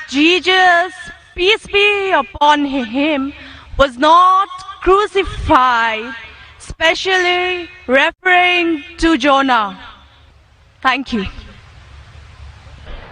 Jesus, peace be upon him, was not crucified, especially referring to Jonah. Thank you.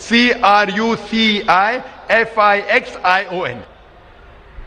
CRUCIFIXION।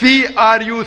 CRUCIFICTION,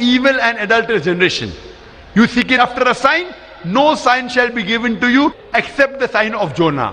evil and adulterous generation, you seek it after a sign, no sign shall be given to you except the sign of Jonah।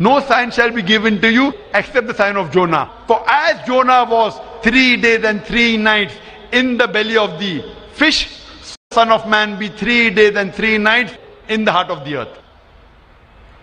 No sign shall be given to you except the sign of Jonah. For as Jonah was 3 days and 3 nights in the belly of the fish, Son of Man be 3 days and 3 nights in the heart of the earth।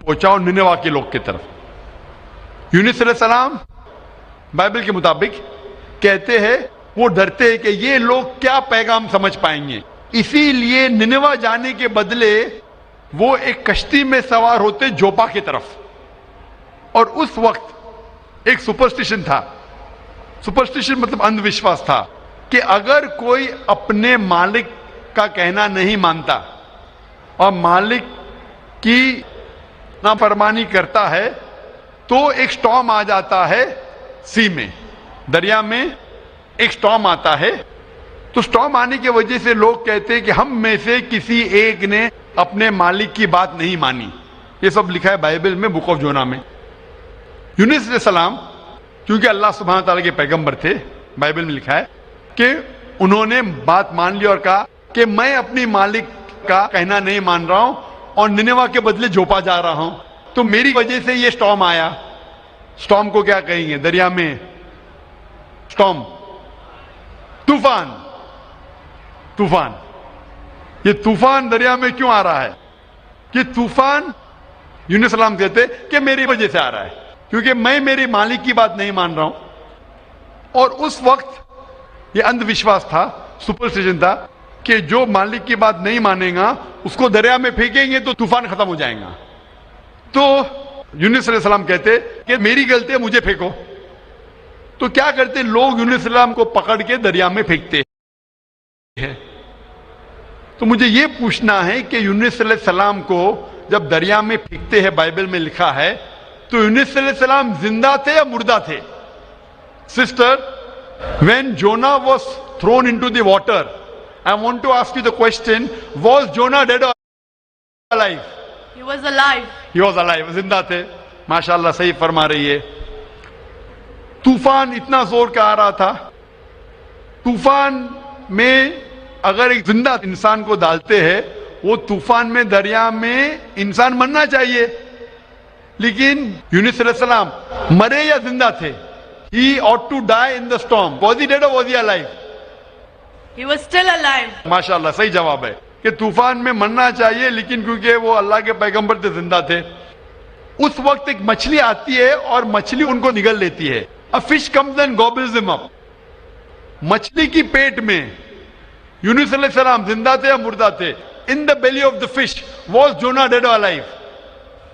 پہنچاؤ نینوا کے لوگ کی طرف۔ یونس علیہ السلام Bible کے مطابق کہتے ہیں وہ ڈرتے ہیں کہ یہ لوگ کیا پیغام سمجھ پائیں گے، اسی لیے نینوا جانے کے بدلے وہ ایک کشتی میں سوار ہوتے جوپا کی طرف۔ اور اس وقت ایک سپرسٹیشن تھا، سپرسٹیشن مطلب اندھ وشواس تھا کہ اگر کوئی اپنے مالک کا کہنا نہیں مانتا اور مالک کی نافرمانی کرتا ہے تو ایک سٹارم آ جاتا ہے، سی میں، دریا میں ایک سٹارم آتا ہے۔ تو سٹارم آنے کی وجہ سے لوگ کہتے ہیں کہ ہم میں سے کسی ایک نے اپنے مالک کی بات نہیں مانی۔ یہ سب لکھا ہے بائبل میں، بک آف جونا میں۔ یونس علیہ السلام کیونکہ اللہ سبحانہ تعالیٰ کے پیغمبر تھے، بائبل میں لکھا ہے کہ انہوں نے بات مان لی اور کہا کہ میں اپنی مالک کا کہنا نہیں مان رہا ہوں اور نینوا کے بدلے جوپا جا رہا ہوں، تو میری وجہ سے یہ سٹارم آیا۔ سٹارم کو کیا کہیں گے دریا میں؟ سٹارم، طوفان۔ طوفان، یہ طوفان دریا میں کیوں آ رہا ہے؟ یہ طوفان یونس علیہ السلام کہتے کہ میری وجہ سے آ رہا ہے، کیونکہ میں میری مالک کی بات نہیں مان رہا ہوں۔ اور اس وقت یہ اندھ وشواس تھا، سپرسٹیشن تھا کہ جو مالک کی بات نہیں مانے گا اس کو دریا میں پھینکیں گے تو طوفان ختم ہو جائے گا۔ تو یونس علیہ السلام کہتے کہ میری غلطی ہے، مجھے پھینکو۔ تو کیا کرتے لوگ؟ یونس علیہ السلام کو پکڑ کے دریا میں پھینکتے ہیں۔ تو مجھے یہ پوچھنا ہے کہ یونس علیہ السلام کو جب دریا میں پھینکتے ہیں، بائبل میں لکھا ہے، تو یونس علیہ السلام زندہ تھے یا مردہ تھے؟ Sister, when Jonah was thrown into the water, I want to ask you the question, was Jonah dead or alive? He was alive. He was alive. زندہ تھے۔ ماشاءاللہ صحیح فرما رہی ہے۔ طوفان اتنا زور کا آ رہا تھا، طوفان میں اگر ایک زندہ انسان کو ڈالتے ہیں، وہ طوفان میں دریا میں انسان مرنا چاہیے، لیکن یونس علیہ السلام مرے یا زندہ تھے؟ He ought to die in the storm. Was he dead or was he alive? He was still alive. ماشاءاللہ صحیح جواب ہے کہ طوفان میں مرنا چاہیے، لیکن کیونکہ وہ اللہ کے پیغمبر تھے، زندہ تھے۔ اس وقت ایک مچھلی آتی ہے اور مچھلی ان کو نگل لیتی ہے۔ A fish comes and gobbles them up. مچھلی کی پیٹ میں یونس علیہ السلام زندہ تھے یا مردہ تھے؟ In the belly of the fish, was Jonah dead or alive?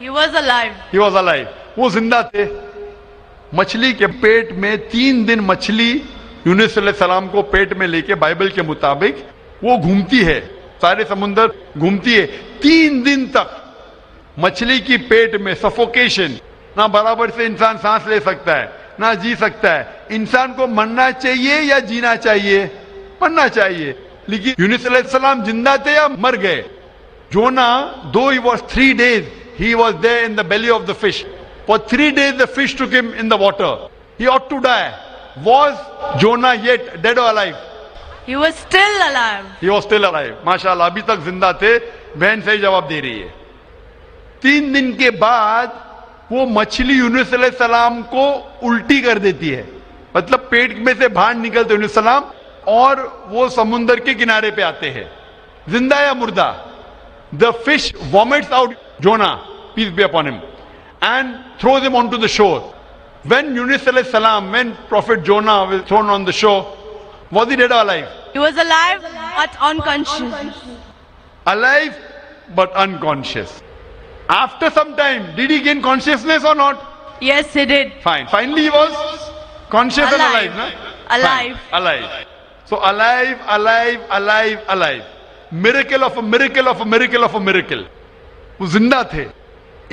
He was alive. He was alive. وہ زندہ تھے۔ مچھلی کے پیٹ میں 3 دن مچھلی یونس علیہ السلام کو پیٹ میں لے کے بائبل کے مطابق وہ گھومتی ہے، سارے سمندر گھومتی ہے 3 دن تک۔ مچھلی کی پیٹ میں سفوکیشن، نہ برابر سے انسان سانس لے سکتا ہے نہ جی سکتا ہے۔ انسان کو مرنا چاہیے یا جینا چاہیے؟ مرنا چاہیے، لیکن یونس علیہ السلام زندہ تھے یا مر گئے؟ جونا though he was 3 days he was there in the belly of the fish. For 3 days the fish took him in the water. He ought to die. Was Jonah yet dead or alive? He was still alive. He was still alive. ماشاءاللہ ابھی تک زندہ تھے۔ بہن صحیح جواب دے رہی ہے۔ 3 دن کے بعد وہ مچھلی یونس علیہ السلام کو الٹی کر دیتی ہے، مطلب پیٹ میں سے باہر نکلتے یونس علیہ السلام اور وہ سمندر کے کنارے پہ آتے ہیں۔ زندہ یا مردہ؟ The fish vomits out Jonah, peace be upon him, and throws him onto the shore. When Yunus alayhi salam, when Prophet Jonah was thrown on the shore, was he dead or alive? He was alive but unconscious. Alive but unconscious. After some time, did he gain consciousness or not? Yes, he did. Fine. Finally he was conscious and alive, na? Alive. Fine. Alive. So alive, alive, alive, alive. Miracle of a miracle of a miracle of a miracle. وہ زندہ تھے۔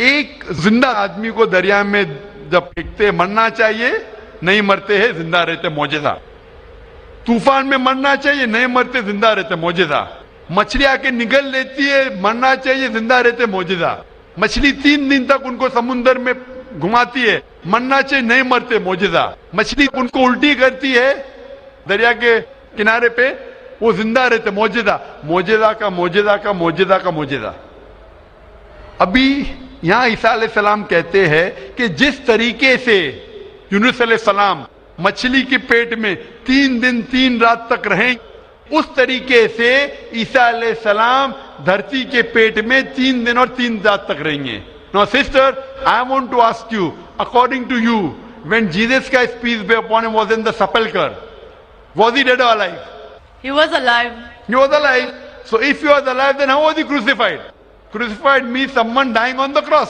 ایک زندہ آدمی کو دریا میں جب پھینکتے مرنا چاہیے، نہیں مرتے ہیں، زندہ رہتے، معجزہ۔ طوفان میں مرنا چاہیے، نہیں مرتے، زندہ رہتے، معجزہ۔ مچھلی آ کے نگل لیتی ہے، مرنا چاہیے، زندہ رہتے، معجزہ۔ مچھلی 3 دن تک ان کو سمندر میں گھماتی ہے، مرنا چاہیے، نہیں مرتے، معجزہ۔ مچھلی ان کو الٹی کرتی ہے دریا کے کنارے پہ، وہ زندہ رہتے، معجزہ۔ معجزہ کا معجزہ کا معجزہ کا معجزہ۔ ابھی یہاں عیسیٰ علیہ السلام کہتے ہیں کہ جس طریقے سے یونس علیہ السلام مچھلی کے پیٹ میں 3 دن 3 رات تک رہیں، اس طریقے سے عیسیٰ علیہ السلام دھرتی کے پیٹ میں 3 دن اور 3 رات تک رہیں گے۔ Now sister, I want to ask you, according to you, when Jesus Christ, peace be upon him, was in the sepulchre, was he dead or alive? He was alive. He was alive. So if he was alive, then how was he crucified? Crucified means someone dying on the cross.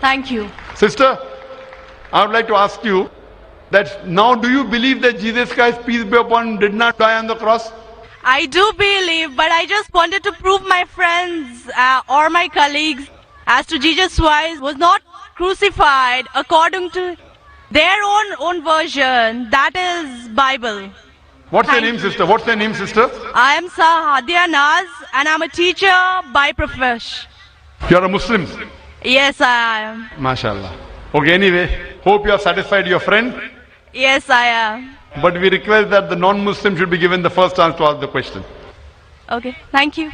Thank you. Sister, I would like to ask you that now do you believe that Jesus Christ, peace be upon him, did not die on the cross? I do believe, but I just wanted to prove my friends or my colleagues as to Jesus Christ was not crucified according to their own version. That is Bible. What's your Thank name, sister? What's your name, sister? I am Sahadia Naz and I'm a teacher by profession. You are a Muslim. Yes, I am. MashaAllah. Okay, anyway, hope you have satisfied your friend. Yes, I am. But we request that the non-Muslim should be given the first chance to ask the question. Okay, thank you.